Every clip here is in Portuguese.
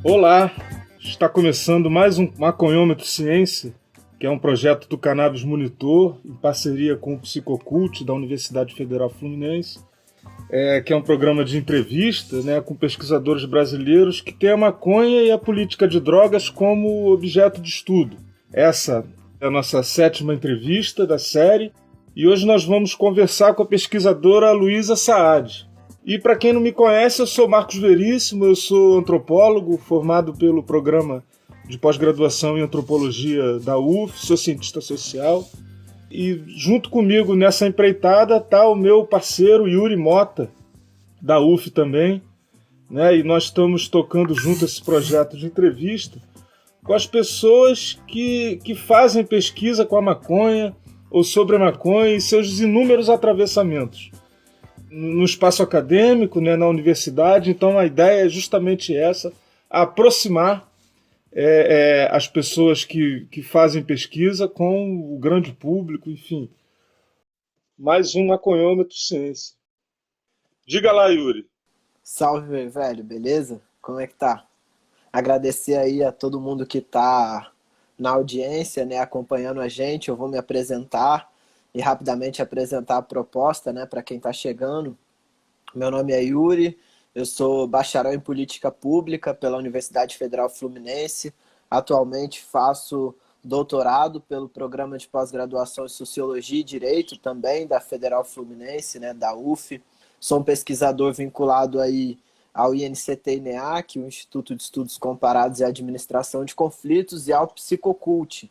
Olá, está começando mais um Maconhômetro Ciência, que é um projeto do Cannabis Monitor, em parceria com o Psicocult da Universidade Federal Fluminense, que é um programa de entrevista, né, com pesquisadores brasileiros que têm a maconha e a política de drogas como objeto de estudo. Essa é a nossa 7ª entrevista da série, e hoje nós vamos conversar com a pesquisadora Luísa Saad. E para quem não me conhece, eu sou Marcos Veríssimo, eu sou antropólogo, formado pelo programa de pós-graduação em antropologia da UF, sou cientista social. E junto comigo nessa empreitada está o meu parceiro Yuri Mota, da UF também, né? E nós estamos tocando junto esse projeto de entrevista com as pessoas que fazem pesquisa com a maconha ou sobre a maconha e seus inúmeros atravessamentos no espaço acadêmico, né, na universidade. Então a ideia é justamente essa, aproximar as pessoas que fazem pesquisa com o grande público, enfim. Mais um Maconhômetro Ciência. Diga lá, Yuri. Salve, velho, beleza? Como é que tá? Agradecer aí a todo mundo que tá na audiência, né, acompanhando a gente. Eu vou me apresentar e rapidamente apresentar a proposta, né, para quem está chegando. Meu nome é Yuri, eu sou bacharel em Política Pública pela Universidade Federal Fluminense. Atualmente faço doutorado pelo Programa de Pós-Graduação em Sociologia e Direito, também da Federal Fluminense, né, da UF. Sou um pesquisador vinculado aí ao INCT-INEAC, o Instituto de Estudos Comparados e Administração de Conflitos, e ao Psicocult,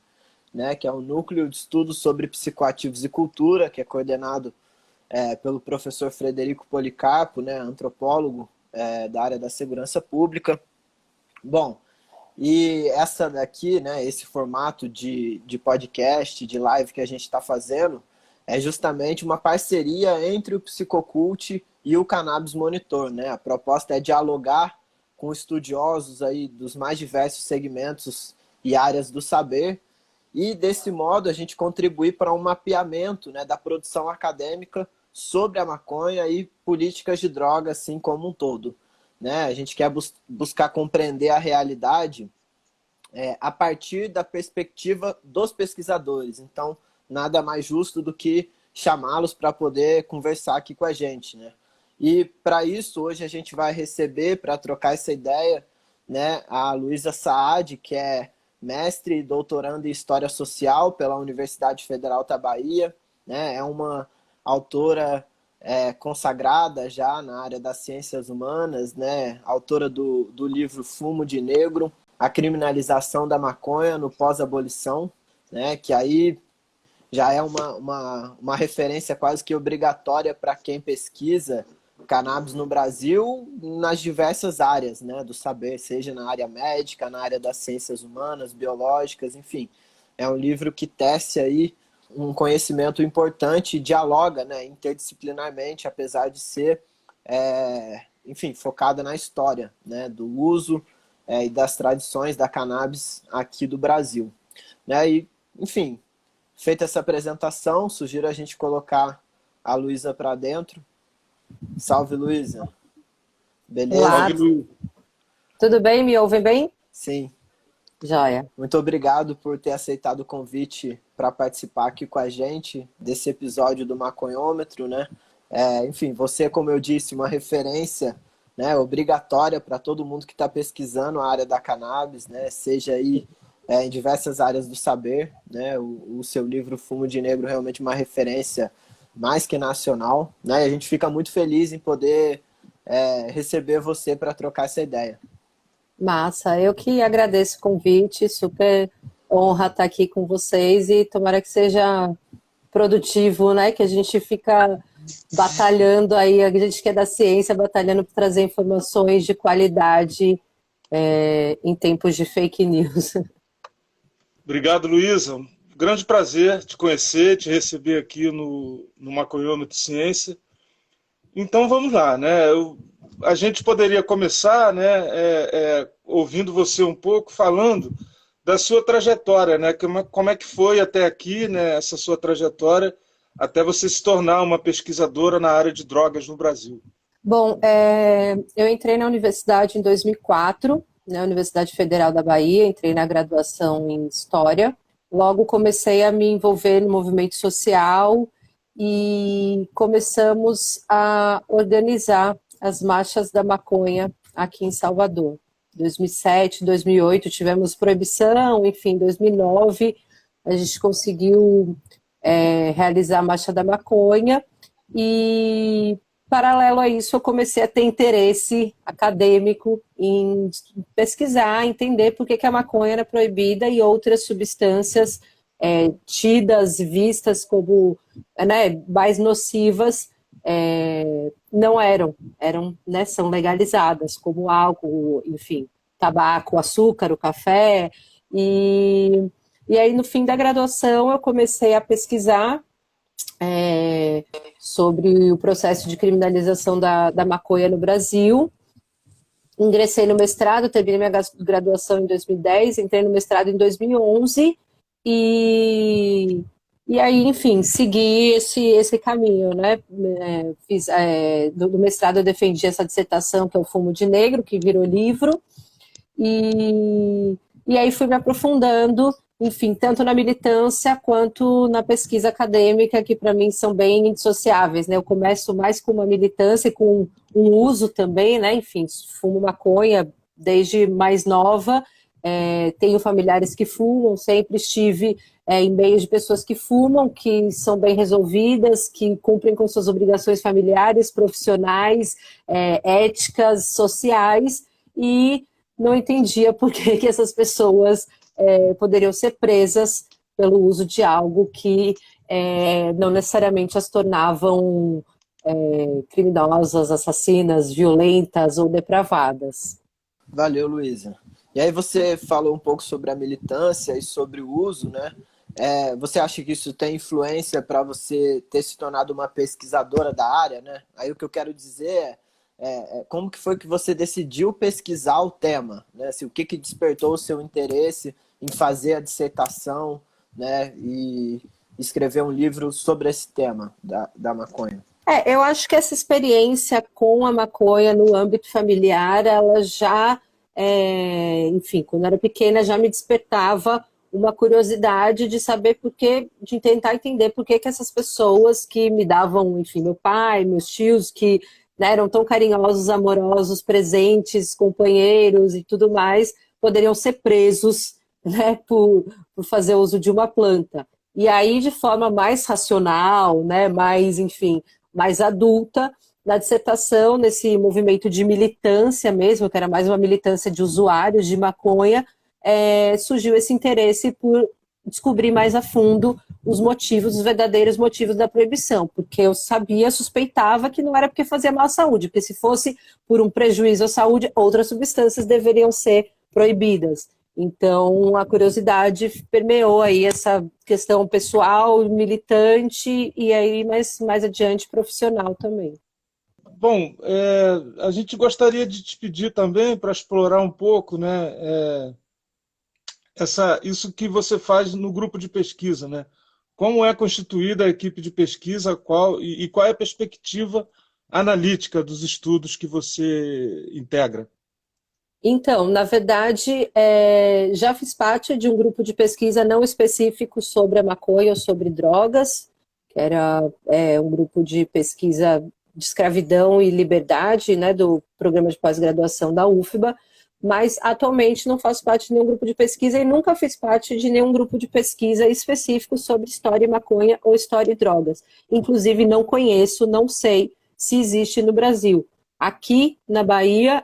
né, que é um núcleo de estudos sobre psicoativos e cultura, que é coordenado pelo professor Frederico Policarpo, né, antropólogo da área da segurança pública. Bom, e essa daqui, né, esse formato de podcast, de live que a gente está fazendo, é justamente uma parceria entre o Psicocult e o Cannabis Monitor, né? A proposta é dialogar com estudiosos aí dos mais diversos segmentos e áreas do saber, e desse modo a gente contribuir para um mapeamento, né, da produção acadêmica sobre a maconha e políticas de droga assim como um todo, né? A gente quer buscar compreender a realidade a partir da perspectiva dos pesquisadores. Então, nada mais justo do que chamá-los para poder conversar aqui com a gente, né? E para isso, hoje a gente vai receber, para trocar essa ideia, né, a Luísa Saad, que é mestre e doutoranda em História Social pela Universidade Federal da Bahia, né? É uma autora consagrada já na área das ciências humanas, né? Autora do livro Fumo de Negro, a criminalização da maconha no pós-abolição, né? Que aí já é uma referência quase que obrigatória para quem pesquisa cannabis no Brasil nas diversas áreas, né, do saber, seja na área médica, na área das ciências humanas, biológicas, enfim. É um livro que tece aí um conhecimento importante e dialoga, né, interdisciplinarmente, apesar de ser, enfim, focada na história, né, do uso e das tradições da cannabis aqui do Brasil, né? E, enfim, feita essa apresentação, sugiro a gente colocar a Luísa para dentro. Salve, Luísa. Beleza? Olá, tudo bem? Me ouvem bem? Sim. Joia. Muito obrigado por ter aceitado o convite para participar aqui com a gente desse episódio do Maconhômetro, né? Enfim, você, como eu disse, uma referência, né, obrigatória para todo mundo que está pesquisando a área da cannabis, né? Seja aí em diversas áreas do saber, né? O seu livro Fumo de Negro é realmente uma referência mais que nacional, né? A gente fica muito feliz em poder receber você para trocar essa ideia. Massa, eu que agradeço o convite, super honra estar aqui com vocês e tomara que seja produtivo, né? Que a gente fica batalhando aí, a gente que é da ciência, batalhando para trazer informações de qualidade em tempos de fake news. Obrigado, Luísa. Grande prazer te conhecer, te receber aqui no Maconhômetro Ciência. Então vamos lá, né? A gente poderia começar, né, ouvindo você um pouco, falando da sua trajetória, né? Como é que foi até aqui, né, essa sua trajetória, até você se tornar uma pesquisadora na área de drogas no Brasil. Bom, eu entrei na universidade em 2004, na Universidade Federal da Bahia, entrei na graduação em História. Logo comecei a me envolver no movimento social e começamos a organizar as marchas da maconha aqui em Salvador. 2007, 2008 tivemos proibição, enfim, 2009 a gente conseguiu realizar a Marcha da Maconha e, paralelo a isso, eu comecei a ter interesse acadêmico em pesquisar, entender por que a maconha era proibida e outras substâncias tidas e vistas como mais nocivas não eram, né, são legalizadas, como álcool, enfim, tabaco, açúcar, o café. E aí, no fim da graduação, eu comecei a pesquisar sobre o processo de criminalização da maconha no Brasil. Ingressei no mestrado, terminei minha graduação em 2010, entrei no mestrado em 2011 e aí, enfim, segui esse caminho, né? Do mestrado eu defendi essa dissertação, que é o Fumo de Negro, que virou livro, e aí fui me aprofundando, enfim, tanto na militância quanto na pesquisa acadêmica, que para mim são bem indissociáveis, né? Eu começo mais com uma militância e com um uso também, né? Enfim, fumo maconha desde mais nova, tenho familiares que fumam, sempre estive em meio de pessoas que fumam, que são bem resolvidas, que cumprem com suas obrigações familiares, profissionais, éticas, sociais, e não entendia por que essas pessoas poderiam ser presas pelo uso de algo que não necessariamente as tornavam criminosas, assassinas, violentas ou depravadas. Valeu, Luísa. E aí você falou um pouco sobre a militância e sobre o uso, né? Você acha que isso tem influência para você ter se tornado uma pesquisadora da área, né? Aí o que eu quero dizer como que foi que você decidiu pesquisar o tema, né? Assim, o que despertou o seu interesse em fazer a dissertação, né? E escrever um livro sobre esse tema da maconha. Eu acho que essa experiência com a maconha no âmbito familiar, ela já, enfim, quando eu era pequena, já me despertava uma curiosidade de saber de tentar entender por que essas pessoas que me davam, enfim, meu pai, meus tios, que eram tão carinhosos, amorosos, presentes, companheiros e tudo mais, poderiam ser presos, né, por fazer uso de uma planta. E aí, de forma mais racional, né, enfim, mais adulta, na dissertação, nesse movimento de militância mesmo, que era mais uma militância de usuários de maconha, surgiu esse interesse por descobrir mais a fundo os verdadeiros motivos da proibição, porque eu suspeitava que não era porque fazia mal à saúde, porque se fosse por um prejuízo à saúde, outras substâncias deveriam ser proibidas. Então, a curiosidade permeou aí essa questão pessoal, militante, e aí mais adiante profissional também. Bom, a gente gostaria de te pedir também para explorar um pouco, né, isso que você faz no grupo de pesquisa, né? Como é constituída a equipe de pesquisa, qual é a perspectiva analítica dos estudos que você integra? Então, na verdade, já fiz parte de um grupo de pesquisa não específico sobre a maconha ou sobre drogas, que era um grupo de pesquisa de escravidão e liberdade, né, do programa de pós-graduação da UFBA, mas atualmente não faço parte de nenhum grupo de pesquisa e nunca fiz parte de nenhum grupo de pesquisa específico sobre história e maconha ou história e drogas. Inclusive, não conheço, não sei se existe no Brasil. Aqui na Bahia,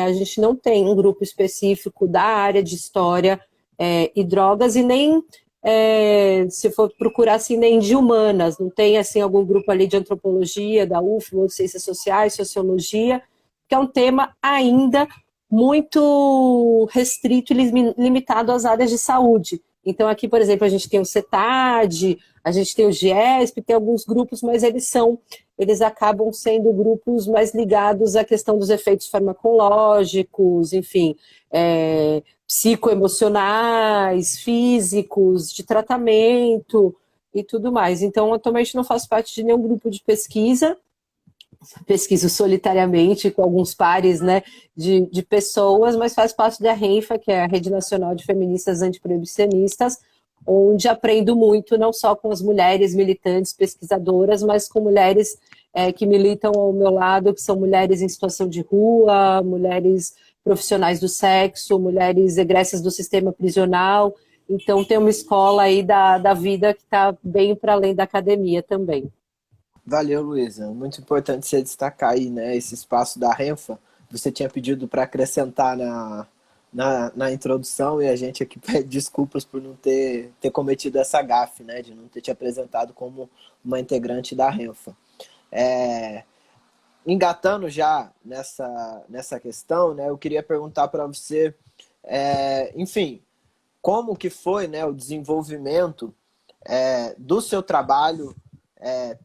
a gente não tem um grupo específico da área de história e drogas, e nem, se for procurar, assim, nem de humanas. Não tem assim, algum grupo ali de antropologia, da UFBA, ou de ciências sociais, sociologia, que é um tema ainda muito restrito e limitado às áreas de saúde. Então aqui, por exemplo, a gente tem o CETAD, a gente tem o GESP, tem alguns grupos, mas eles acabam sendo grupos mais ligados à questão dos efeitos farmacológicos, enfim, psicoemocionais, físicos, de tratamento e tudo mais. Então, atualmente não faço parte de nenhum grupo de pesquisa, pesquiso solitariamente com alguns pares, né, de pessoas, mas faz parte da RENFA, que é a Rede Nacional de Feministas Antiproibicionistas, onde aprendo muito, não só com as mulheres militantes, pesquisadoras, mas com mulheres que militam ao meu lado, que são mulheres em situação de rua, mulheres profissionais do sexo, mulheres egressas do sistema prisional. Então, tem uma escola aí da vida que está bem para além da academia também. Valeu, Luísa. Muito importante você destacar aí, né, esse espaço da Renfa. Você tinha pedido para acrescentar na introdução e a gente aqui pede desculpas por não ter cometido essa gafe, né, de não ter te apresentado como uma integrante da Renfa. Engatando já nessa questão, né, eu queria perguntar para você, enfim, como que foi, né, o desenvolvimento do seu trabalho,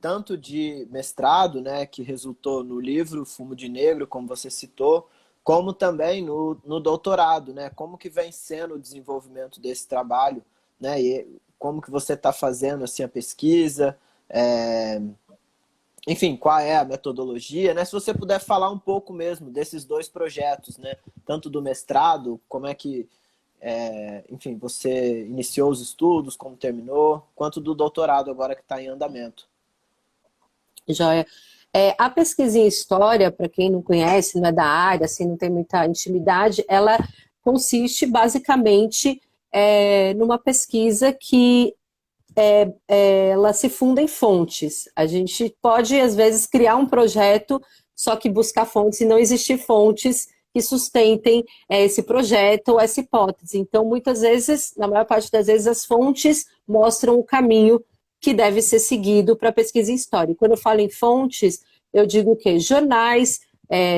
tanto de mestrado, né, que resultou no livro Fumo de Negro, como você citou, como também no doutorado, né? Como que vem sendo o desenvolvimento desse trabalho, né? E como que você está fazendo assim, a pesquisa, enfim, qual é a metodologia, né? Se você puder falar um pouco mesmo desses dois projetos, né? Tanto do mestrado, como é que, enfim, você iniciou os estudos, como terminou, quanto do doutorado agora que está em andamento. Joia. A pesquisa em história, para quem não conhece, não é da área, assim, não tem muita intimidade, ela consiste basicamente numa pesquisa que ela se funda em fontes. A gente pode, às vezes, criar um projeto, só que buscar fontes e não existir fontes que sustentem esse projeto ou essa hipótese. Então, muitas vezes, na maior parte das vezes, as fontes mostram o caminho que deve ser seguido para a pesquisa em história. E quando eu falo em fontes, eu digo que jornais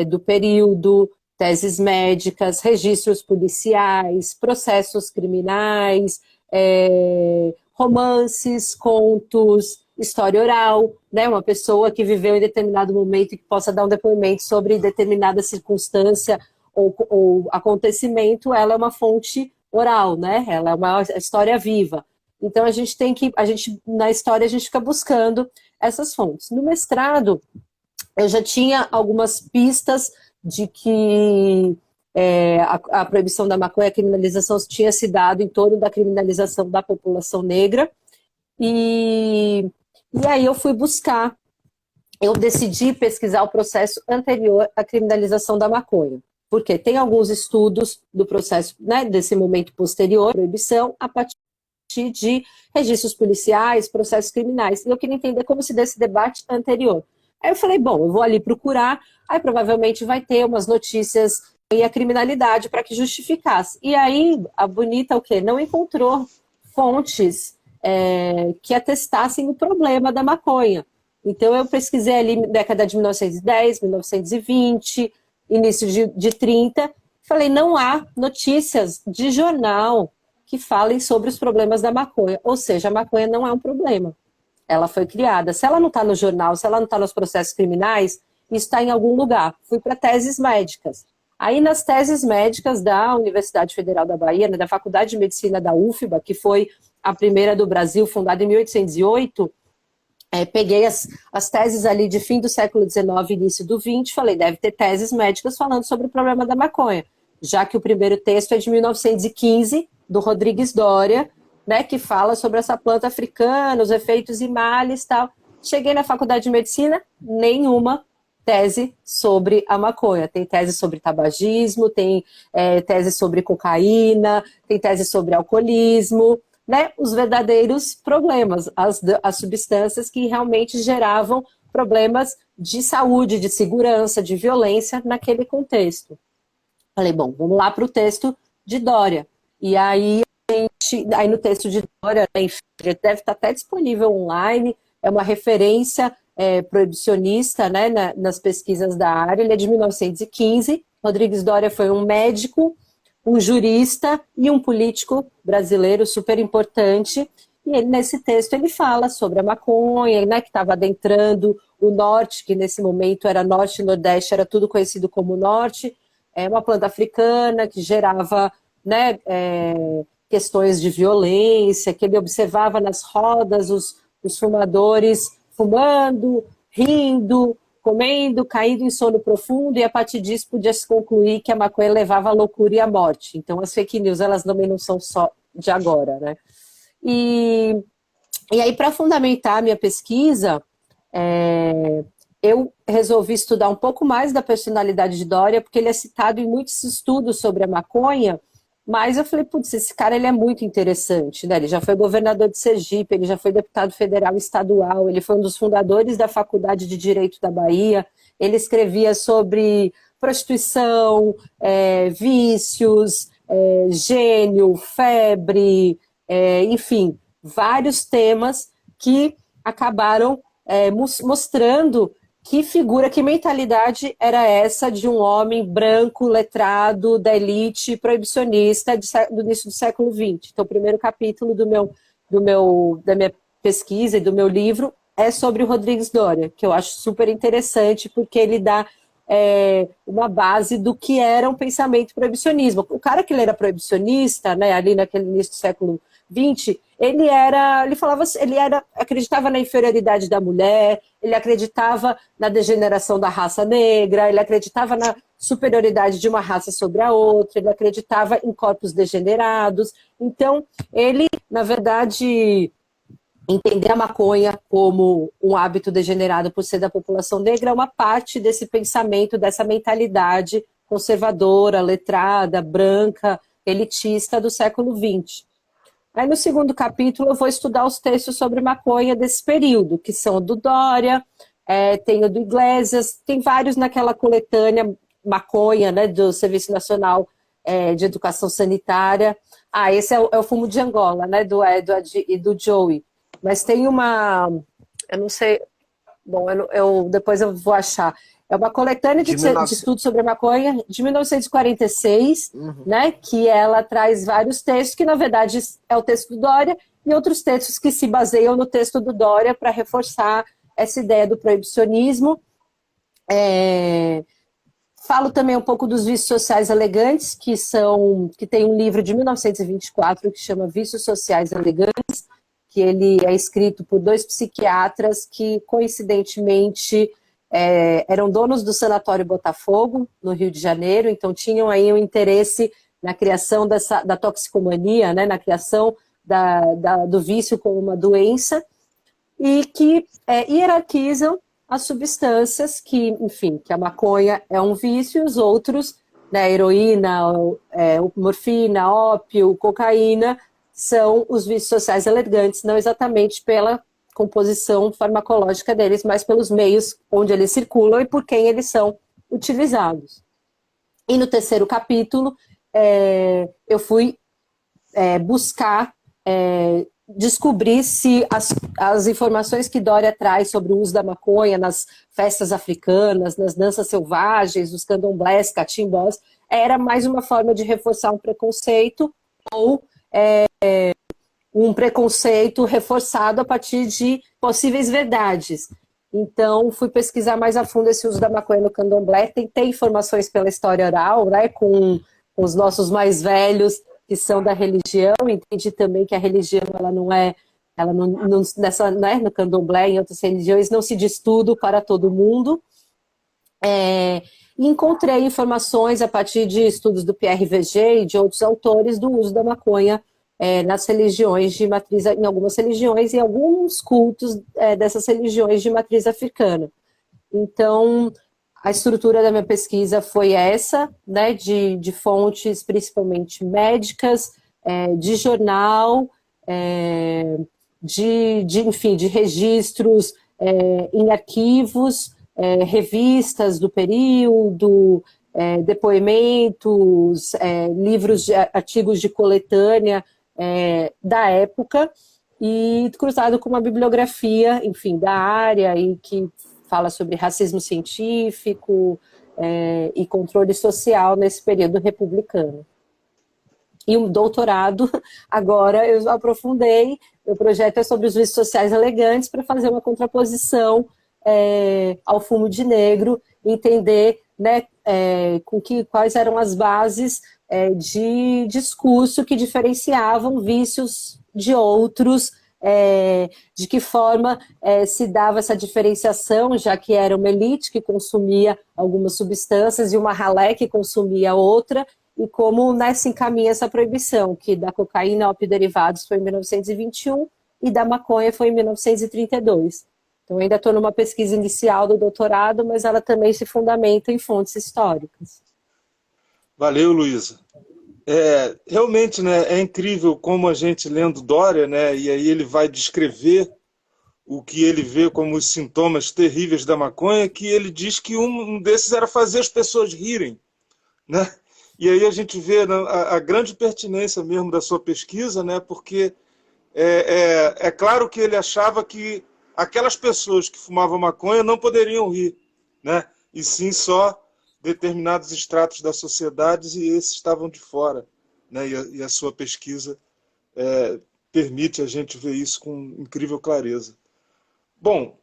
do período, teses médicas, registros policiais, processos criminais, romances, contos, história oral, né? Uma pessoa que viveu em determinado momento e que possa dar um depoimento sobre determinada circunstância ou acontecimento, ela é uma fonte oral, né? Ela é uma história viva. Então, na história, a gente fica buscando essas fontes. No mestrado, eu já tinha algumas pistas de que a proibição da maconha, a criminalização tinha se dado em torno da criminalização da população negra. E aí eu fui buscar, eu decidi pesquisar o processo anterior à criminalização da maconha. Porque tem alguns estudos do processo, né, desse momento posterior à proibição, a partir de registros policiais, processos criminais. E eu queria entender como se deu esse debate anterior. Aí eu falei, bom, eu vou ali procurar, aí provavelmente vai ter umas notícias e a criminalidade para que justificasse. E aí, a Bonita, o quê? Não encontrou fontes que atestassem o problema da maconha. Então, eu pesquisei ali década de 1910, 1920, início de 30, falei, não há notícias de jornal que falem sobre os problemas da maconha. Ou seja, a maconha não é um problema. Ela foi criada. Se ela não está no jornal, se ela não está nos processos criminais, isso está em algum lugar. Fui para teses médicas. Aí, nas teses médicas da Universidade Federal da Bahia, né, da Faculdade de Medicina da UFBA, que foi a primeira do Brasil, fundada em 1808, peguei as teses ali de fim do século XIX, início do XX, falei, deve ter teses médicas falando sobre o problema da maconha, já que o primeiro texto é de 1915, do Rodrigues Doria, né, que fala sobre essa planta africana, os efeitos e males e tal. Cheguei na Faculdade de Medicina, nenhuma tese sobre a maconha. Tem tese sobre tabagismo, tem tese sobre cocaína, tem tese sobre alcoolismo, né, os verdadeiros problemas, as substâncias que realmente geravam problemas de saúde, de segurança, de violência naquele contexto. Falei, bom, vamos lá para o texto de Doria. E aí no texto de Doria, deve estar até disponível online, é uma referência proibicionista, né, nas pesquisas da área, ele é de 1915, Rodrigues Doria foi um médico, um jurista e um político brasileiro super importante, e nesse texto ele fala sobre a maconha, né, que estava adentrando o norte, que nesse momento era norte e nordeste, era tudo conhecido como norte, uma planta africana que gerava, né, questões de violência, que ele observava nas rodas os fumadores fumando, rindo, comendo, caindo em sono profundo, e a partir disso podia se concluir que a maconha levava à loucura e à morte. Então as fake news, elas também não são só de agora, né? E aí, para fundamentar a minha pesquisa, eu resolvi estudar um pouco mais da personalidade de Doria, porque ele é citado em muitos estudos sobre a maconha, mas eu falei, putz, esse cara ele é muito interessante, né? Ele já foi governador de Sergipe, ele já foi deputado federal e estadual, ele foi um dos fundadores da Faculdade de Direito da Bahia, ele escrevia sobre prostituição, vícios, gênio, febre, enfim, vários temas que acabaram mostrando que figura, que mentalidade era essa de um homem branco, letrado, da elite, proibicionista do início do século XX. Então, o primeiro capítulo da minha pesquisa e do meu livro é sobre o Rodrigues Doria, que eu acho super interessante, porque ele dá uma base do que era um pensamento proibicionismo. O cara que ele era proibicionista, né, ali naquele início do século XX, ele acreditava na inferioridade da mulher, ele acreditava na degeneração da raça negra, ele acreditava na superioridade de uma raça sobre a outra, ele acreditava em corpos degenerados. Então, ele, na verdade, entender a maconha como um hábito degenerado por ser da população negra é uma parte desse pensamento, dessa mentalidade conservadora, letrada, branca, elitista do século XX. Aí no segundo capítulo eu vou estudar os textos sobre maconha desse período, que são o do Doria, tem o do Iglesias, tem vários naquela coletânea maconha, né, do Serviço Nacional de Educação Sanitária. Esse é o fumo de Angola, né, do Edward e do Joey. Mas tem uma, eu não sei, bom, depois eu vou achar. É uma coletânea de estudos sobre a maconha de 1946, né, que ela traz vários textos, que na verdade é o texto do Doria, e outros textos que se baseiam no texto do Doria para reforçar essa ideia do proibicionismo. Falo também um pouco dos vícios sociais elegantes, que tem um livro de 1924 que chama Vícios Sociais Elegantes, que ele é escrito por 2 psiquiatras que, coincidentemente, eram donos do Sanatório Botafogo, no Rio de Janeiro, então tinham aí um interesse na criação da toxicomania, né, na criação do vício como uma doença, e que hierarquizam as substâncias que, enfim, que a maconha é um vício, e os outros, né, heroína, morfina, ópio, cocaína, são os vícios sociais elegantes, não exatamente pela composição farmacológica deles, mas pelos meios onde eles circulam e por quem eles são utilizados. E no terceiro capítulo, eu fui buscar descobrir se as informações que Doria traz sobre o uso da maconha nas festas africanas, nas danças selvagens, os candomblés, catimbós, era mais uma forma de reforçar um preconceito ou um preconceito reforçado a partir de possíveis verdades. Então, fui pesquisar mais a fundo esse uso da maconha no candomblé, tentei informações pela história oral, né, com os nossos mais velhos, que são da religião, entendi também que a religião, no candomblé, em outras religiões, não se diz tudo para todo mundo. E encontrei informações a partir de estudos do Pierre Verger e de outros autores do uso da maconha nas religiões de matriz, em algumas religiões e alguns cultos dessas religiões de matriz africana. Então, a estrutura da minha pesquisa foi essa, né, de fontes principalmente médicas, de jornal, enfim, de registros em arquivos, revistas do período, depoimentos, livros, artigos de coletânea da época, e cruzado com uma bibliografia, enfim, da área, e que fala sobre racismo científico e controle social nesse período republicano. E um doutorado, agora eu aprofundei, meu projeto é sobre os vícios sociais elegantes para fazer uma contraposição ao fumo de negro, entender, né, quais eram as bases de discurso que diferenciavam vícios de outros de que forma se dava essa diferenciação, já que era uma elite que consumia algumas substâncias e uma ralé que consumia outra, e como, né, se encaminha essa proibição, que da cocaína, ópio e derivados foi em 1921 e da maconha foi em 1932. Então, ainda estou numa pesquisa inicial do doutorado, mas ela também se fundamenta em fontes históricas. Valeu, Luísa. Realmente, né, é incrível como a gente lendo Dória, né, e aí ele vai descrever o que ele vê como os sintomas terríveis da maconha, que ele diz que um desses era fazer as pessoas rirem, né? E aí a gente vê, né, a grande pertinência mesmo da sua pesquisa, né, porque é claro que ele achava que aquelas pessoas que fumavam maconha não poderiam rir, né? E sim só determinados estratos da sociedade, e esses estavam de fora, né? E a sua pesquisa permite a gente ver isso com incrível clareza. Bom,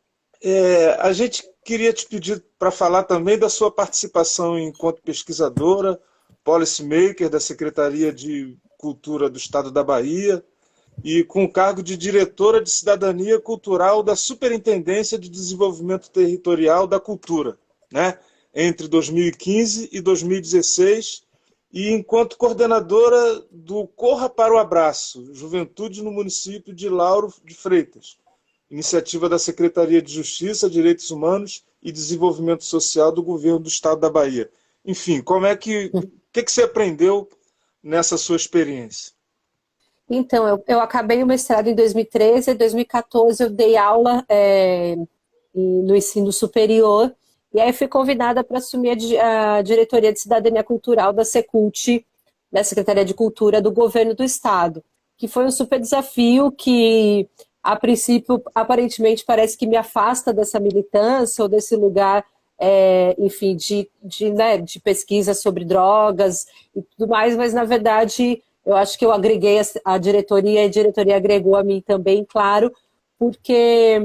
a gente queria te pedir para falar também da sua participação enquanto pesquisadora, policymaker da Secretaria de Cultura do Estado da Bahia, e com o cargo de diretora de Cidadania Cultural da Superintendência de Desenvolvimento Territorial da Cultura, né? Entre 2015 e 2016, e enquanto coordenadora do Corra para o Abraço, Juventude no município de Lauro de Freitas, iniciativa da Secretaria de Justiça, Direitos Humanos e Desenvolvimento Social do Governo do Estado da Bahia. Enfim, o que você aprendeu nessa sua experiência? Então, eu acabei o mestrado em 2013, em 2014 eu dei aula no ensino superior, e aí fui convidada para assumir a diretoria de Cidadania Cultural da Secult, da Secretaria de Cultura do Governo do Estado, que foi um super desafio que, a princípio, aparentemente parece que me afasta dessa militância ou desse lugar, enfim, né, de pesquisa sobre drogas e tudo mais, mas, na verdade, eu acho que eu agreguei a diretoria, e a diretoria agregou a mim também, claro, porque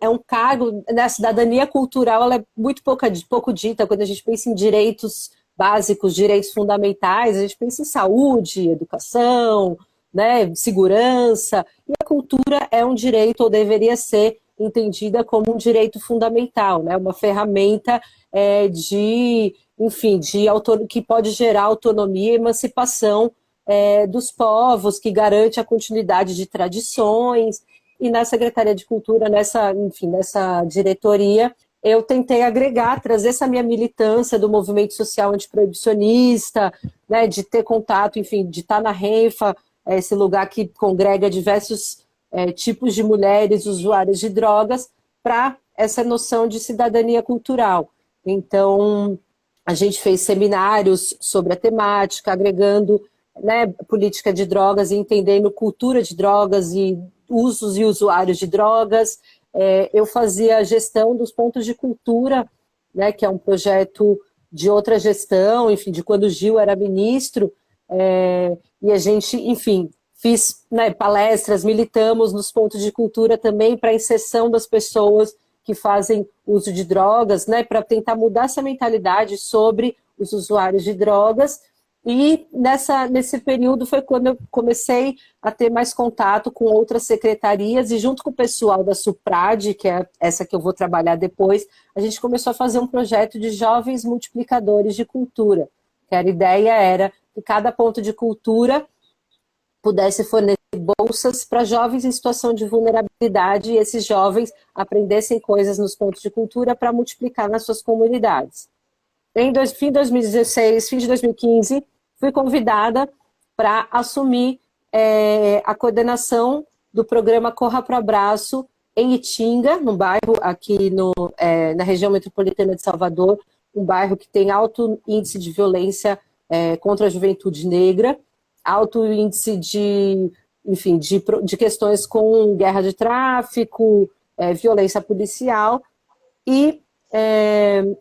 é um cargo, né, a cidadania cultural ela é muito pouco dita quando a gente pensa em direitos básicos, direitos fundamentais, a gente pensa em saúde, educação, né, segurança, e a cultura é um direito, ou deveria ser entendida como um direito fundamental, né, uma ferramenta enfim, que pode gerar autonomia e emancipação dos povos, que garante a continuidade de tradições. E na Secretaria de Cultura, nessa diretoria, eu tentei agregar, trazer essa minha militância do movimento social antiproibicionista, né, de ter contato, enfim, de estar na Renfa, esse lugar que congrega diversos tipos de mulheres usuárias de drogas, para essa noção de cidadania cultural. Então, a gente fez seminários sobre a temática, agregando, né, política de drogas e entendendo cultura de drogas e usos e usuários de drogas. Eu fazia a gestão dos pontos de cultura, né, que é um projeto de outra gestão, enfim, de quando o Gil era ministro, e a gente, enfim, fiz, né, palestras, militamos nos pontos de cultura também para a inserção das pessoas que fazem uso de drogas, né, para tentar mudar essa mentalidade sobre os usuários de drogas. E nesse período foi quando eu comecei a ter mais contato com outras secretarias, e junto com o pessoal da SUPRAD, que é essa que eu vou trabalhar depois, a gente começou a fazer um projeto de jovens multiplicadores de cultura, que a ideia era que cada ponto de cultura pudesse fornecer bolsas para jovens em situação de vulnerabilidade, e esses jovens aprendessem coisas nos pontos de cultura para multiplicar nas suas comunidades. Fim de 2016, fim de 2015, fui convidada para assumir a coordenação do programa Corra para o Abraço em Itinga, num bairro aqui na região metropolitana de Salvador, um bairro que tem alto índice de violência contra a juventude negra, alto índice enfim, de questões com guerra de tráfico, violência policial, e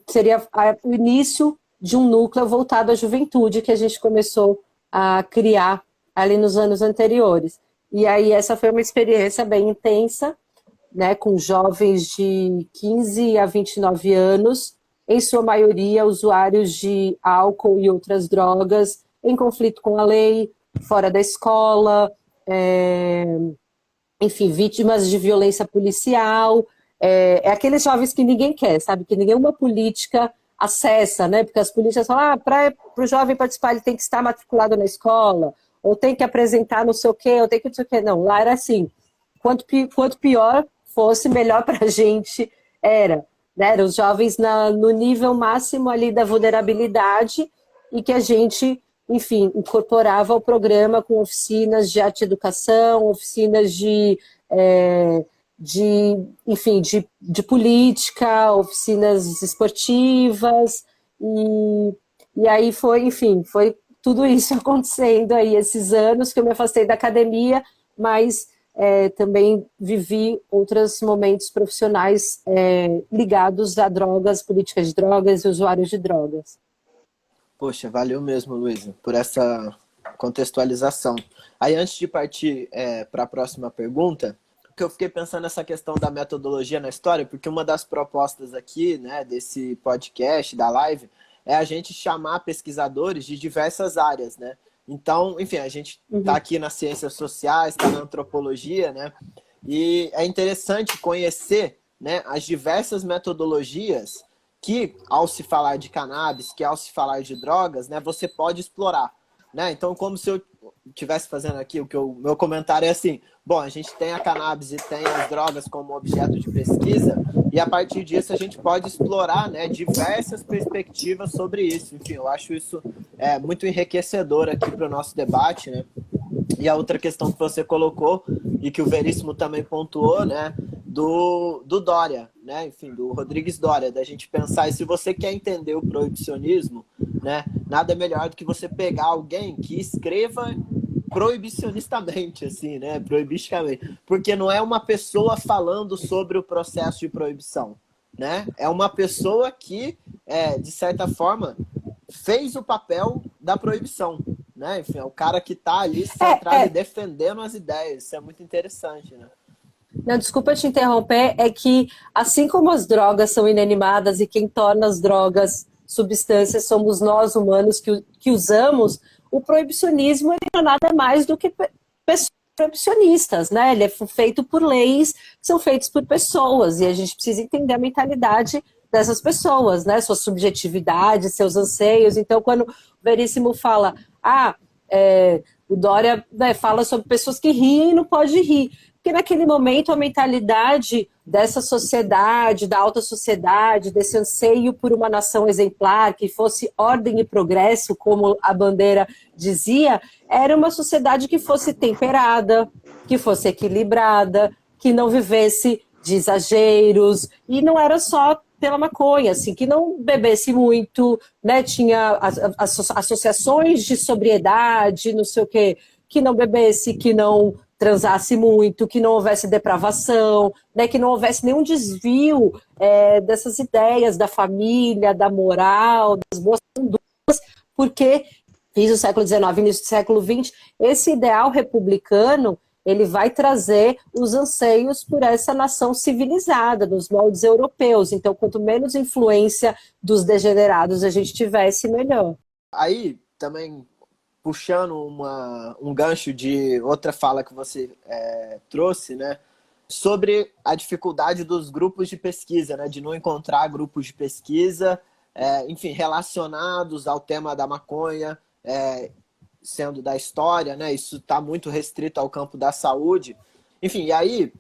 seria o início de um núcleo voltado à juventude que a gente começou a criar ali nos anos anteriores. E aí essa foi uma experiência bem intensa, né, com jovens de 15 a 29 anos, em sua maioria usuários de álcool e outras drogas, em conflito com a lei, fora da escola, enfim, vítimas de violência policial, aqueles jovens que ninguém quer, sabe? Que nenhuma política acessa, né? Porque as políticas falam, para o jovem participar ele tem que estar matriculado na escola, ou tem que apresentar não sei o quê, ou tem que não sei o quê. Não, lá era assim, quanto pior fosse, melhor para a gente era. Né? Eram os jovens no nível máximo ali da vulnerabilidade e que a gente, enfim, incorporava ao programa com oficinas de arte e educação, oficinas enfim, de política, oficinas esportivas, e aí foi, enfim, foi tudo isso acontecendo aí esses anos que eu me afastei da academia, mas também vivi outros momentos profissionais ligados a drogas, políticas de drogas e usuários de drogas. Poxa, valeu mesmo, Luísa, por essa contextualização. Aí, antes de partir para a próxima pergunta, que eu fiquei pensando nessa questão da metodologia na história, porque uma das propostas aqui, né, desse podcast, da live, é a gente chamar pesquisadores de diversas áreas, né? Então, enfim, a gente está aqui nas ciências sociais, está na antropologia, né? E é interessante conhecer, né, as diversas metodologias que, ao se falar de cannabis, que ao se falar de drogas, né, você pode explorar, né? Então, como se eu estivesse fazendo aqui, o meu comentário é assim, bom, a gente tem a cannabis e tem as drogas como objeto de pesquisa, e a partir disso a gente pode explorar, né, diversas perspectivas sobre isso. Enfim, eu acho isso muito enriquecedor aqui para o nosso debate, né? E a outra questão que você colocou, e que o Veríssimo também pontuou, né, do Dória, né, enfim, do Rodrigues Dória, da gente pensar, e se você quer entender o proibicionismo, né, nada melhor do que você pegar alguém que escreva proibicionistamente, assim, né, proibisticamente, porque não é uma pessoa falando sobre o processo de proibição, né, é uma pessoa que, de certa forma, fez o papel da proibição, né? Enfim, é o cara que está ali centrado e defendendo as ideias. Isso é muito interessante, né? Não, desculpa te interromper, é que assim como as drogas são inanimadas e quem torna as drogas substâncias somos nós humanos que usamos, o proibicionismo ele não é nada mais do que pessoas proibicionistas, né? Ele é feito por leis que são feitas por pessoas e a gente precisa entender a mentalidade dessas pessoas, né? Sua subjetividade, seus anseios. Então, quando o Veríssimo fala, o Dória fala sobre pessoas que riem e não pode rir. Porque naquele momento a mentalidade dessa sociedade, da alta sociedade, desse anseio por uma nação exemplar, que fosse ordem e progresso, como a bandeira dizia, era uma sociedade que fosse temperada, que fosse equilibrada, que não vivesse de exageros, e não era só pela maconha, assim, que não bebesse muito, né, tinha associações de sobriedade, não sei o quê, que não bebesse, que não transasse muito, que não houvesse depravação, né, que não houvesse nenhum desvio dessas ideias da família, da moral, das boas condutas, porque desde o século XIX, início do século XX, esse ideal republicano ele vai trazer os anseios por essa nação civilizada, nos moldes europeus. Então, quanto menos influência dos degenerados a gente tivesse, melhor. Aí, também, puxando um gancho de outra fala que você trouxe, né, sobre a dificuldade dos grupos de pesquisa, né, de não encontrar grupos de pesquisa, enfim, relacionados ao tema da maconha, sendo da história, né? Isso está muito restrito ao campo da saúde. Enfim, e aí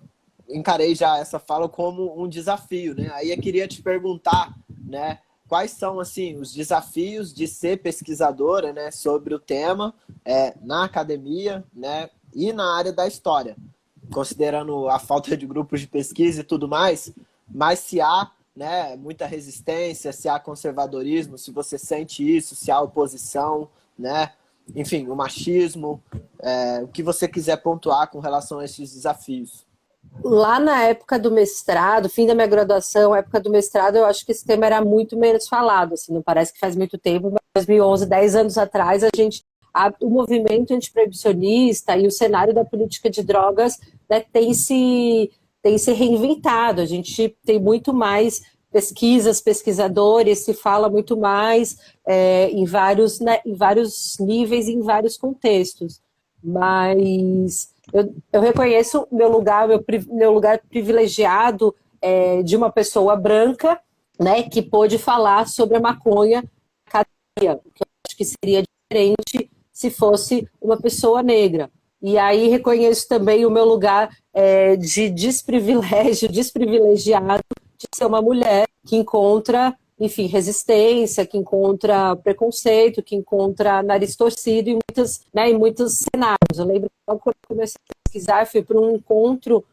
encarei já essa fala como um desafio, né? Aí eu queria te perguntar, né? Quais são, assim, os desafios de ser pesquisadora, né? Sobre o tema na academia, né? E na área da história, considerando a falta de grupos de pesquisa e tudo mais, mas se há, né, muita resistência, se há conservadorismo, se você sente isso, se há oposição, né? Enfim, o machismo, o que você quiser pontuar com relação a esses desafios. Lá na época do mestrado, fim da minha graduação, época do mestrado, eu acho que esse tema era muito menos falado, assim, não parece que faz muito tempo, mas em 2011, 10 anos atrás, o movimento antiproibicionista e o cenário da política de drogas, né, tem se reinventado, a gente tem muito mais pesquisas, pesquisadores, se fala muito mais em vários níveis e em vários contextos. mas eu reconheço meu lugar privilegiado de uma pessoa branca, né, que pôde falar sobre a maconha na academia, que eu acho que seria diferente se fosse uma pessoa negra. E aí reconheço também o meu lugar de desprivilegiado de ser uma mulher que encontra, enfim, resistência, que encontra preconceito, que encontra nariz torcido em muitos cenários. Eu lembro que quando eu comecei a pesquisar, eu fui para um encontro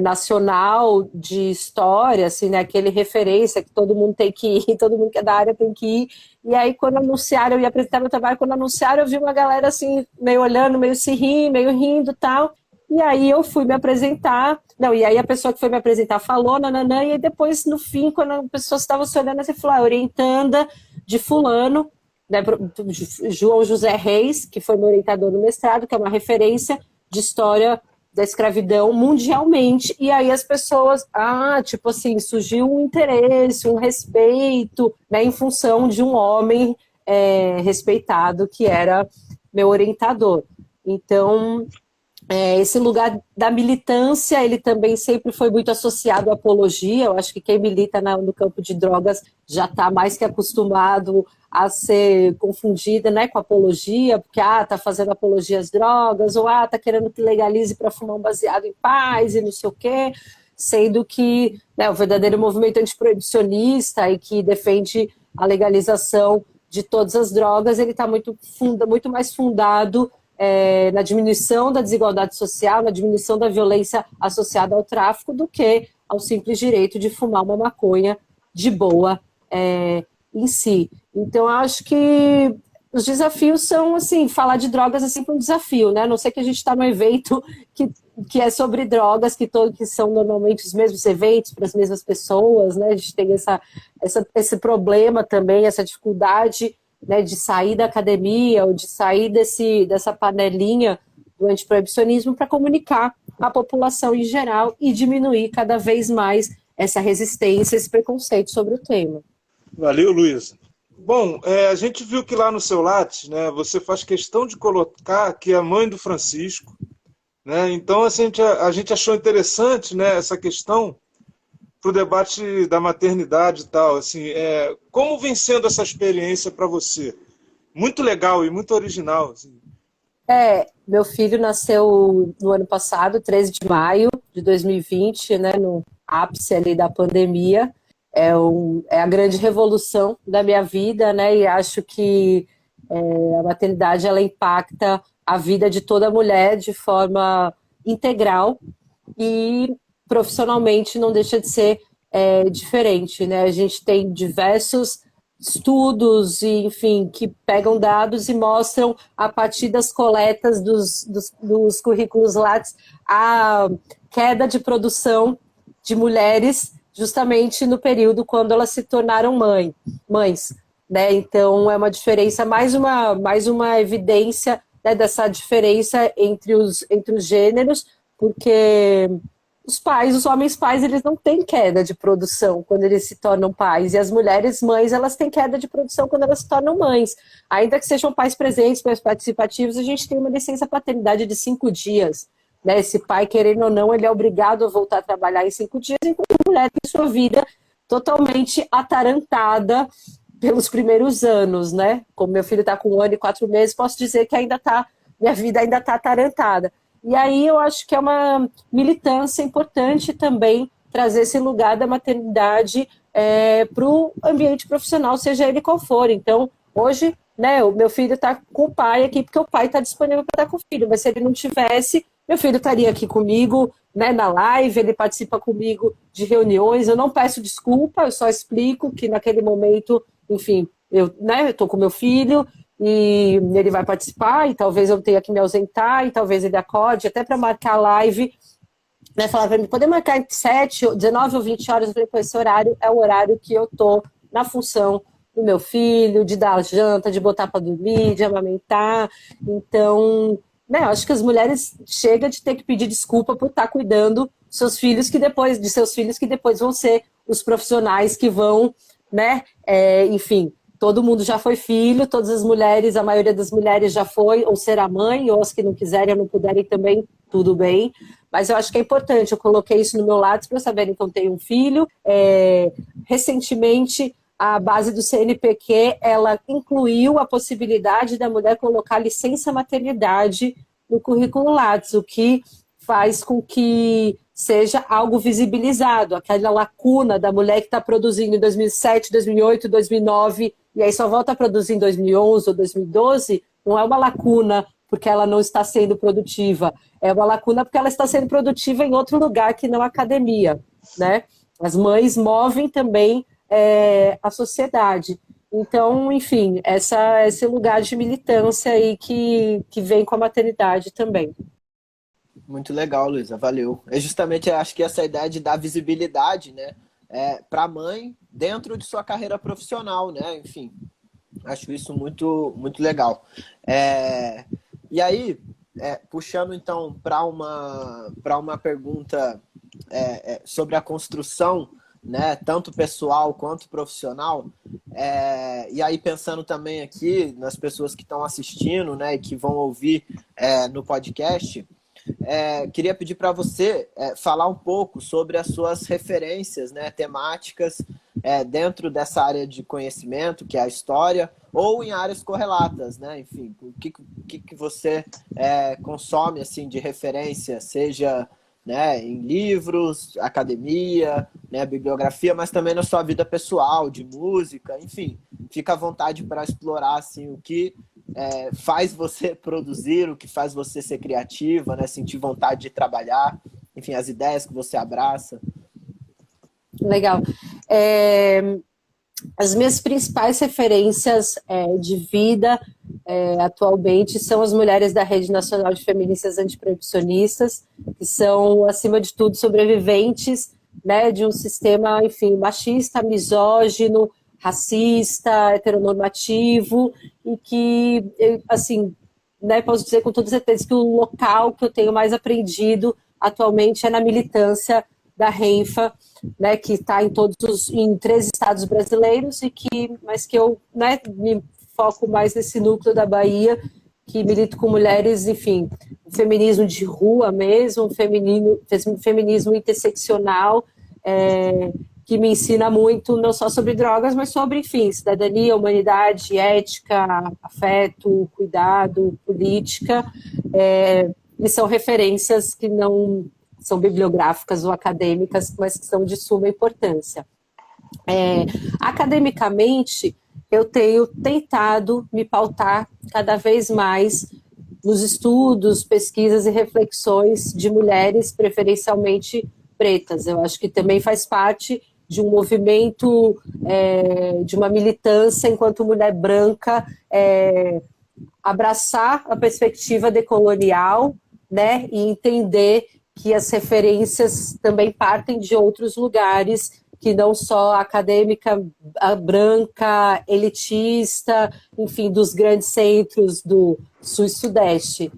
nacional de história, assim, né, aquele referência que todo mundo tem que ir, todo mundo que é da área tem que ir. E aí, quando anunciaram, eu ia apresentar meu trabalho, quando anunciaram, eu vi uma galera assim, meio olhando, meio se rindo, meio rindo e tal. E aí eu fui me apresentar, não, e aí a pessoa que foi me apresentar falou, nananã, e aí depois, no fim, quando a pessoa estava se olhando, você falou, orientanda de fulano, né, João José Reis, que foi meu orientador no mestrado, que é uma referência de história da escravidão mundialmente, e aí as pessoas, tipo assim, surgiu um interesse, um respeito, né, em função de um homem respeitado, que era meu orientador. Então, esse lugar da militância, ele também sempre foi muito associado à apologia. Eu acho que quem milita no campo de drogas já está mais que acostumado a ser confundida, né, com apologia, porque tá fazendo apologia às drogas, ou tá querendo que legalize para fumar um baseado em paz e não sei o quê, sendo que, né, o verdadeiro movimento antiproibicionista e que defende a legalização de todas as drogas, ele está muito mais fundado na diminuição da desigualdade social, na diminuição da violência associada ao tráfico, do que ao simples direito de fumar uma maconha de boa em si. Então, eu acho que os desafios são, assim, falar de drogas é sempre um desafio, né? A não sei que a gente está num evento que é sobre drogas, que são normalmente os mesmos eventos para as mesmas pessoas, né? A gente tem esse problema também, essa dificuldade, né, de sair da academia ou de sair dessa panelinha do antiproibicionismo para comunicar à população em geral e diminuir cada vez mais essa resistência, esse preconceito sobre o tema. Valeu, Luísa. Bom, a gente viu que lá no seu Lattes, né, você faz questão de colocar que é a mãe do Francisco, né? Então assim, a gente achou interessante, né, essa questão para o debate da maternidade e tal. Assim, como vem sendo essa experiência para você? Muito legal e muito original. Assim. Meu filho nasceu no ano passado, 13 de maio de 2020, né, no ápice ali da pandemia. É a grande revolução da minha vida, né, e acho que a maternidade ela impacta a vida de toda mulher de forma integral e profissionalmente não deixa de ser diferente, né? A gente tem diversos estudos, enfim, que pegam dados e mostram, a partir das coletas dos currículos Lattes, a queda de produção de mulheres justamente no período quando elas se tornaram mães, né? Então é uma diferença, mais uma evidência, né, dessa diferença entre os gêneros, porque os homens pais, eles não têm queda de produção quando eles se tornam pais, e as mulheres mães, elas têm queda de produção quando elas se tornam mães. Ainda que sejam pais presentes, pais participativos, a gente tem uma licença paternidade de 5 dias. Né? Esse pai, querendo ou não, ele é obrigado a voltar a trabalhar em 5 dias, enquanto a mulher tem sua vida totalmente atarantada pelos primeiros anos, né? Como meu filho está com 1 ano e 4 meses, posso dizer que minha vida ainda está atarantada. E aí eu acho que é uma militância importante também trazer esse lugar da maternidade para o ambiente profissional, seja ele qual for. Então, hoje, né, o meu filho está com o pai aqui, porque o pai está disponível para estar com o filho, mas se ele não tivesse, meu filho estaria aqui comigo, né, na live, ele participa comigo de reuniões, eu não peço desculpa, eu só explico que naquele momento, enfim, eu estou com meu filho, e ele vai participar, e talvez eu tenha que me ausentar, e talvez ele acorde, até para marcar a live, né, falar para mim, poder marcar entre 19 ou 20 horas, eu falei, pô, esse horário é o horário que eu tô na função do meu filho, de dar janta, de botar para dormir, de amamentar, então, né, eu acho que as mulheres chegam de ter que pedir desculpa por estar cuidando de seus filhos que depois vão ser os profissionais que vão, né, enfim, todo mundo já foi filho, todas as mulheres, a maioria das mulheres já foi, ou será mãe, ou as que não quiserem ou não puderem também, tudo bem. Mas eu acho que é importante, eu coloquei isso no meu lado para saberem que eu tenho um filho. Recentemente, a base do CNPq, ela incluiu a possibilidade da mulher colocar licença maternidade no currículo Lattes, o que faz com que seja algo visibilizado, aquela lacuna da mulher que está produzindo em 2007, 2008, 2009, e aí só volta a produzir em 2011 ou 2012, não é uma lacuna porque ela não está sendo produtiva, é uma lacuna porque ela está sendo produtiva em outro lugar que não a academia, né? As mães movem também a sociedade. Então, enfim, esse lugar de militância aí que vem com a maternidade também. Muito legal, Luísa, valeu. Justamente, acho que essa ideia de dar visibilidade, né, para a mãe dentro de sua carreira profissional, né, enfim, acho isso muito, muito legal. E aí, puxando então para uma pergunta sobre a construção, né, tanto pessoal quanto profissional, e aí pensando também aqui nas pessoas que estão assistindo, né, e que vão ouvir no podcast, queria pedir para você falar um pouco sobre as suas referências, né, temáticas dentro dessa área de conhecimento, que é a história, ou em áreas correlatas, né? Enfim, o que você consome assim, de referência, seja, né, em livros, academia, né, bibliografia, mas também na sua vida pessoal, de música, enfim, fica à vontade para explorar assim, o que faz você produzir, o que faz você ser criativa, né? Sentir vontade de trabalhar, enfim, as ideias que você abraça. Legal. As minhas principais referências de vida atualmente são as mulheres da Rede Nacional de Feministas Antiproibicionistas, que são, acima de tudo, sobreviventes, né, de um sistema, enfim, machista, misógino, racista, heteronormativo, e que, assim, né, posso dizer com toda certeza que o local que eu tenho mais aprendido atualmente é na militância da Renfa, né, que está em 3 estados brasileiros, mas que eu, né, me foco mais nesse núcleo da Bahia, que milito com mulheres, enfim, feminismo de rua mesmo, feminismo interseccional, que me ensina muito, não só sobre drogas, mas sobre, enfim, cidadania, humanidade, ética, afeto, cuidado, política, e são referências que não são bibliográficas ou acadêmicas, mas que são de suma importância. Academicamente, eu tenho tentado me pautar cada vez mais nos estudos, pesquisas e reflexões de mulheres, preferencialmente pretas. Eu acho que também faz parte de um movimento, de uma militância enquanto mulher branca, abraçar a perspectiva decolonial, né, e entender que as referências também partem de outros lugares, que não só a acadêmica branca, elitista, enfim, dos grandes centros do sul e sudeste.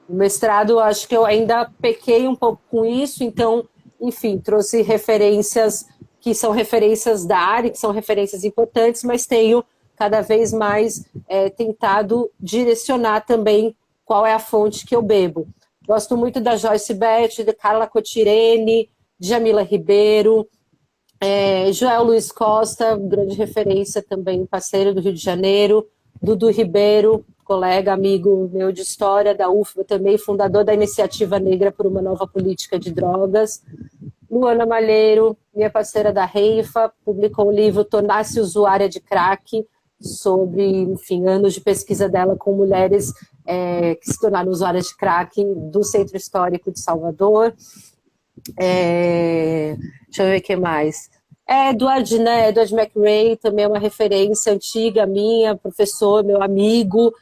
O mestrado, acho que eu ainda pequei um pouco com isso, então, enfim, trouxe referências que são referências da área, que são referências importantes, mas tenho cada vez mais tentado direcionar também qual é a fonte que eu bebo. Gosto muito da Joyce Beth, de Carla Cotirene, de Jamila Ribeiro, Joel Luiz Costa, grande referência também, parceiro do Rio de Janeiro, Dudu Ribeiro, colega, amigo meu de história da UFBA também, fundador da Iniciativa Negra por uma Nova Política de Drogas, Luana Malheiro, minha parceira da Renfa, publicou o livro Tornar-se Usuária de Crack, sobre, enfim, anos de pesquisa dela com mulheres que se tornaram usuárias de crack do Centro Histórico de Salvador. Deixa eu ver o que mais. Edward McRae, também é uma referência antiga minha, professor, meu amigo,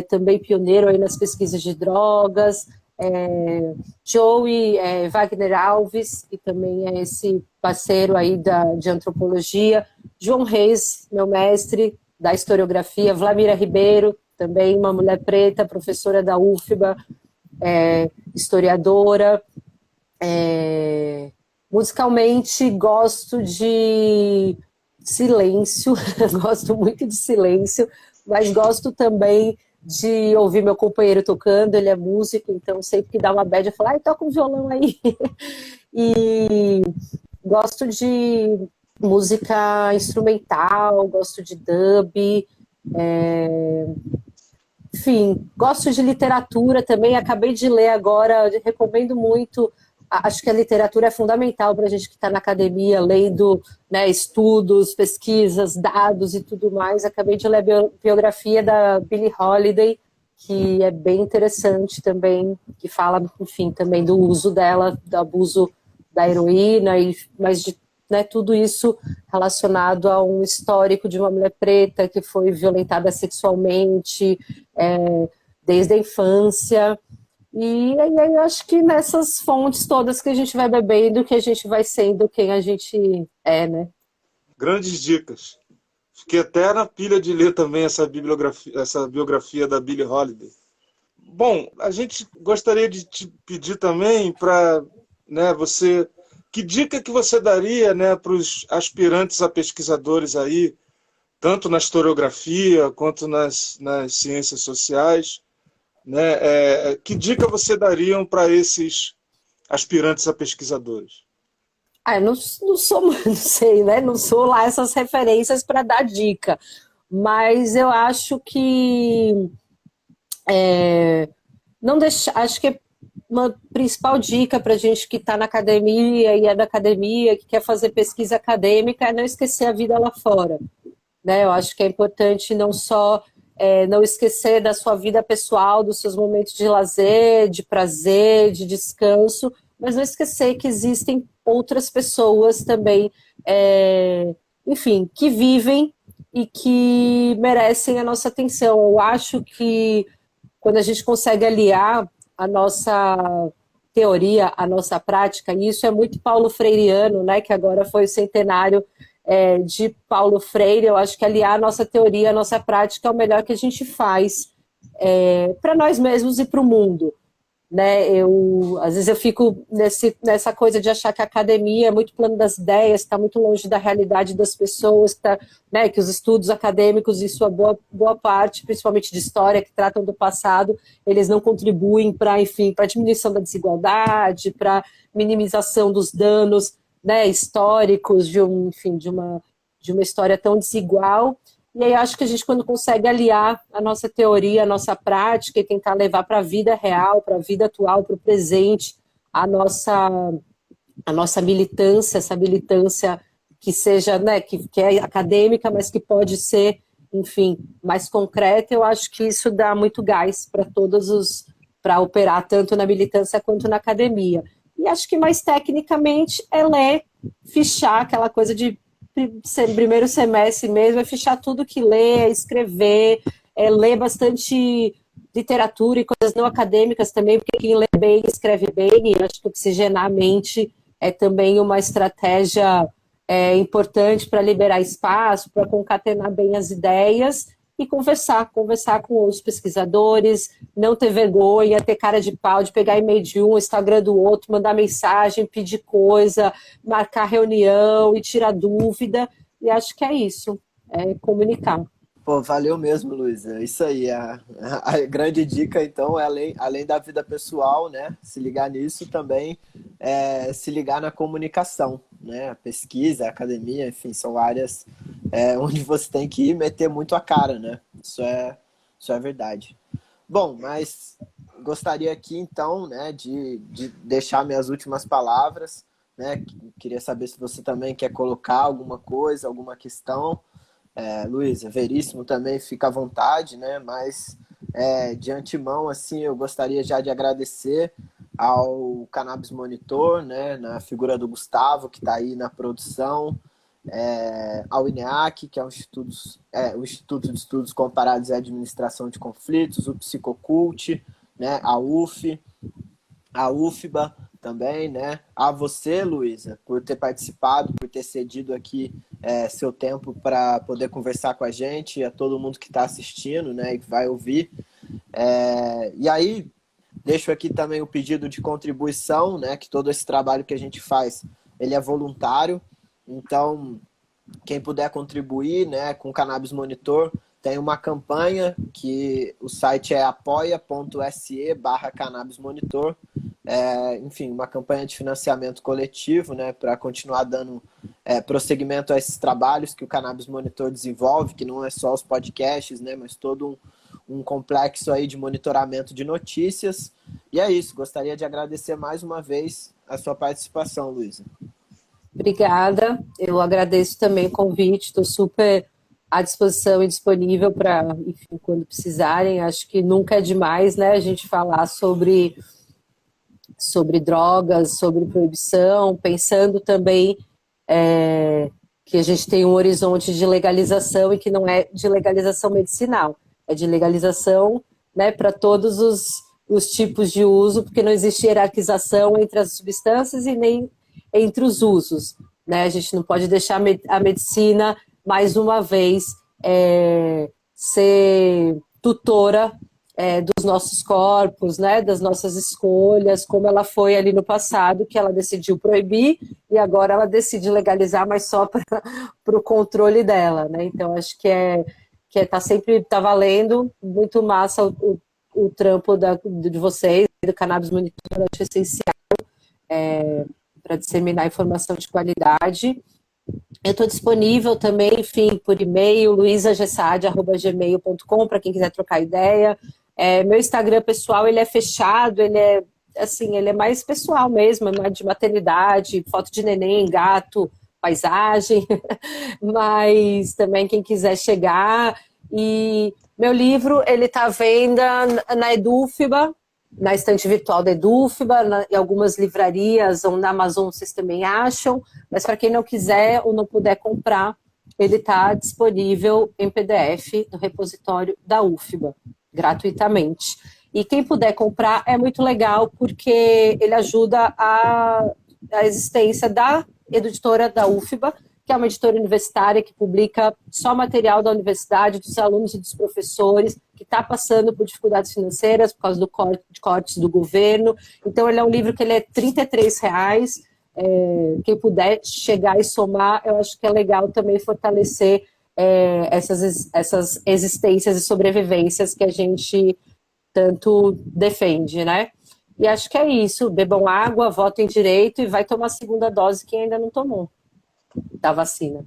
também pioneiro aí nas pesquisas de drogas. Joey Wagner Alves, que também é esse parceiro aí de antropologia. João Reis, meu mestre da historiografia. Vlamira Ribeiro, também uma mulher preta, professora da UFBA, historiadora. Musicalmente, gosto de silêncio, gosto muito de silêncio, mas gosto também de ouvir meu companheiro tocando, ele é músico, então sempre que dá uma bad eu falo, ai, toca um violão aí. E gosto de música instrumental, gosto de dub, enfim, gosto de literatura também, acabei de ler agora, recomendo muito, acho que a literatura é fundamental para a gente que está na academia, lendo, né, estudos, pesquisas, dados e tudo mais. Acabei de ler a biografia da Billie Holiday, que é bem interessante também, que fala, enfim, também do uso dela, do abuso da heroína, mas de, né, tudo isso relacionado a um histórico de uma mulher preta que foi violentada sexualmente desde a infância. E aí eu acho que nessas fontes todas que a gente vai bebendo, que a gente vai sendo quem a gente é, né? Grandes dicas. Fiquei até na pilha de ler também essa biografia da Billie Holiday. Bom, a gente gostaria de te pedir também para, né, você, que dica que você daria, né, para os aspirantes a pesquisadores aí, tanto na historiografia quanto nas ciências sociais, né? Que dica você daria para esses aspirantes a pesquisadores? Eu não sou, não sei, né? Não sou lá essas referências para dar dica, mas eu acho que não deixar, acho que uma principal dica para a gente que está na academia e é da academia, que quer fazer pesquisa acadêmica, é não esquecer a vida lá fora, né? Eu acho que é importante não só não esquecer da sua vida pessoal, dos seus momentos de lazer, de prazer, de descanso, mas não esquecer que existem outras pessoas também, enfim, que vivem e que merecem a nossa atenção. Eu acho que quando a gente consegue aliar a nossa teoria, a nossa prática, e isso é muito Paulo Freireano, né, que agora foi o centenário de Paulo Freire. Eu acho que aliar a nossa teoria, a nossa prática é o melhor que a gente faz para nós mesmos e para o mundo. Né? Às vezes eu fico nessa coisa de achar que a academia é muito plano das ideias, está muito longe da realidade das pessoas, né, que os estudos acadêmicos, em sua boa parte, principalmente de história, que tratam do passado, eles não contribuem para, enfim, para a diminuição da desigualdade, para minimização dos danos, né, históricos enfim, de uma história tão desigual. E aí acho que a gente, quando consegue aliar a nossa teoria, a nossa prática e tentar levar para a vida real, para a vida atual, para o presente, a nossa militância, essa militância que seja, né, que é acadêmica, mas que pode ser, enfim, mais concreta, eu acho que isso dá muito gás para operar tanto na militância quanto na academia. E acho que mais tecnicamente é ler, fichar, aquela coisa de primeiro semestre mesmo, é fichar tudo que lê, é escrever, ler bastante literatura e coisas não acadêmicas também, porque quem lê bem, escreve bem, e acho que oxigenar a mente é também uma estratégia importante para liberar espaço, para concatenar bem as ideias e conversar com outros pesquisadores, não ter vergonha, ter cara de pau, de pegar e-mail de um, Instagram do outro, mandar mensagem, pedir coisa, marcar reunião e tirar dúvida. E acho que é isso, comunicar. Pô, valeu mesmo, Luiz. É isso aí. A grande dica, então, é além da vida pessoal, né? Se ligar nisso também, se ligar na comunicação, né? A pesquisa, a academia, enfim, são áreas onde você tem que ir meter muito a cara, né? Isso é verdade. Bom, mas gostaria aqui, então, né, de deixar minhas últimas palavras, né? Queria saber se você também quer colocar alguma coisa, alguma questão. Luiz, Veríssimo também, fica à vontade, né? Mas de antemão, assim, eu gostaria já de agradecer ao Cannabis Monitor, né? Na figura do Gustavo, que está aí na produção, ao INEAC, que é o Instituto de Estudos Comparados e Administração de Conflitos, o Psicocult, né? A UF, a UFBA também, né? A você, Luísa, por ter participado, por ter cedido aqui seu tempo para poder conversar com a gente, e a todo mundo que está assistindo, né, e que vai ouvir. E aí, deixo aqui também o pedido de contribuição, né, que todo esse trabalho que a gente faz, ele é voluntário. Então, quem puder contribuir, né, com o Cannabis Monitor, tem uma campanha que o site é apoia.se/Cannabis Monitor. Enfim, uma campanha de financiamento coletivo, né, para continuar dando prosseguimento a esses trabalhos que o Cannabis Monitor desenvolve, que não é só os podcasts, né, mas todo um complexo aí de monitoramento de notícias. E é isso, gostaria de agradecer mais uma vez a sua participação, Luísa. Obrigada, eu agradeço também o convite, estou super à disposição e disponível para, enfim, quando precisarem. Acho que nunca é demais, né, a gente falar sobre drogas, sobre proibição, pensando também que a gente tem um horizonte de legalização e que não é de legalização medicinal, é de legalização, né, para todos os tipos de uso, porque não existe hierarquização entre as substâncias e nem entre os usos, né? A gente não pode deixar a medicina, mais uma vez, ser tutora dos nossos corpos, né, das nossas escolhas, como ela foi ali no passado, que ela decidiu proibir e agora ela decide legalizar, mas só para o controle dela, né? Então acho que sempre tá valendo, muito massa o trampo de vocês, do Cannabis Monitor, acho essencial para disseminar informação de qualidade. Eu estou disponível também, enfim, por e-mail, luisagessade@gmail.com, para quem quiser trocar ideia. Meu Instagram pessoal, ele é fechado, ele é mais pessoal mesmo, é mais de maternidade, foto de neném, gato, paisagem, mas também quem quiser chegar. E meu livro, ele está à venda na Edúfiba, na estante virtual da Edúfiba, em algumas livrarias ou na Amazon vocês também acham, mas para quem não quiser ou não puder comprar, ele está disponível em PDF no repositório da UFBA, gratuitamente. E quem puder comprar é muito legal, porque ele ajuda a existência da editora da UFBA, que é uma editora universitária que publica só material da universidade, dos alunos e dos professores, que está passando por dificuldades financeiras por causa de cortes do governo. Então, ele é um livro que ele é R$ 33. Quem puder chegar e somar, eu acho que é legal também fortalecer essas existências e sobrevivências que a gente tanto defende, né? E acho que é isso. Bebam água, votem direito e vai tomar a segunda dose quem ainda não tomou da vacina.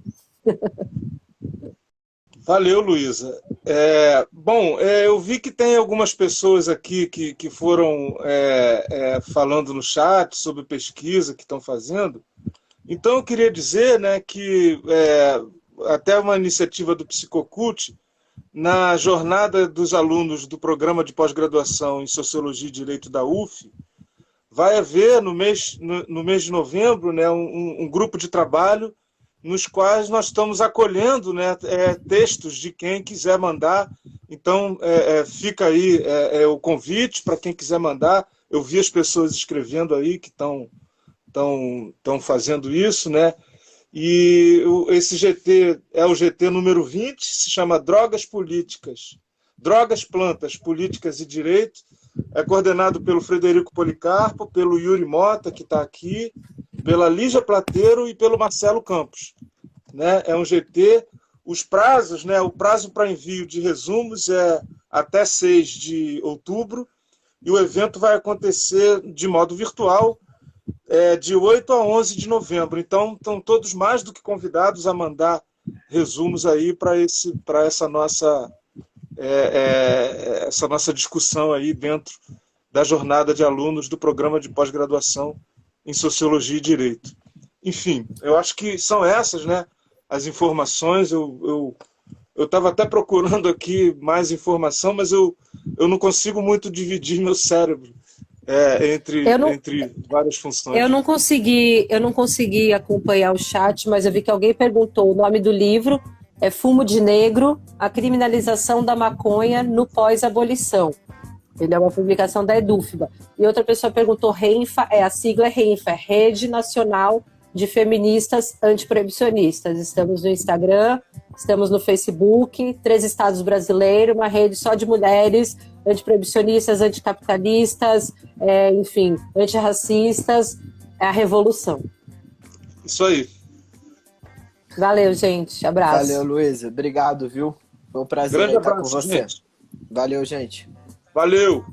Valeu, Luísa. Eu vi que tem algumas pessoas aqui que foram falando no chat sobre pesquisa que estão fazendo. Então, eu queria dizer, né, que até uma iniciativa do Psicocult, na jornada dos alunos do programa de pós-graduação em Sociologia e Direito da UF, vai haver no mês de novembro, né, um grupo de trabalho nos quais nós estamos acolhendo, né, textos de quem quiser mandar. Então, fica aí o convite para quem quiser mandar. Eu vi as pessoas escrevendo aí que estão fazendo isso, né? E esse GT é o GT número 20, se chama Drogas, Plantas, Políticas e Direito. É coordenado pelo Frederico Policarpo, pelo Yuri Mota, que está aqui, pela Lígia Plateiro e pelo Marcelo Campos. Né? É um GT. Os prazos, né? O prazo para envio de resumos é até 6 de outubro, e o evento vai acontecer de modo virtual, de 8 a 11 de novembro. Então, estão todos mais do que convidados a mandar resumos aí para essa nossa discussão aí dentro da jornada de alunos do programa de pós-graduação em Sociologia e Direito. Enfim, eu acho que são essas, né, as informações. Eu estava até procurando aqui mais informação, mas eu não consigo muito dividir meu cérebro entre várias funções. Eu não consegui acompanhar o chat, mas eu vi que alguém perguntou o nome do livro. É Fumo de Negro, a criminalização da maconha no pós-abolição. Ele é uma publicação da Edúfiba. E outra pessoa perguntou, RENFA, a sigla é RENFA, é Rede Nacional de Feministas Antiproibicionistas. Estamos no Instagram, estamos no Facebook, 3 estados brasileiros, uma rede só de mulheres antiproibicionistas, anticapitalistas, enfim, antirracistas. É a revolução. Isso aí. Valeu, gente. Abraço. Valeu, Luísa. Obrigado, viu? Foi um prazer Grande estar com abraço, você. gente. Valeu, gente. Valeu!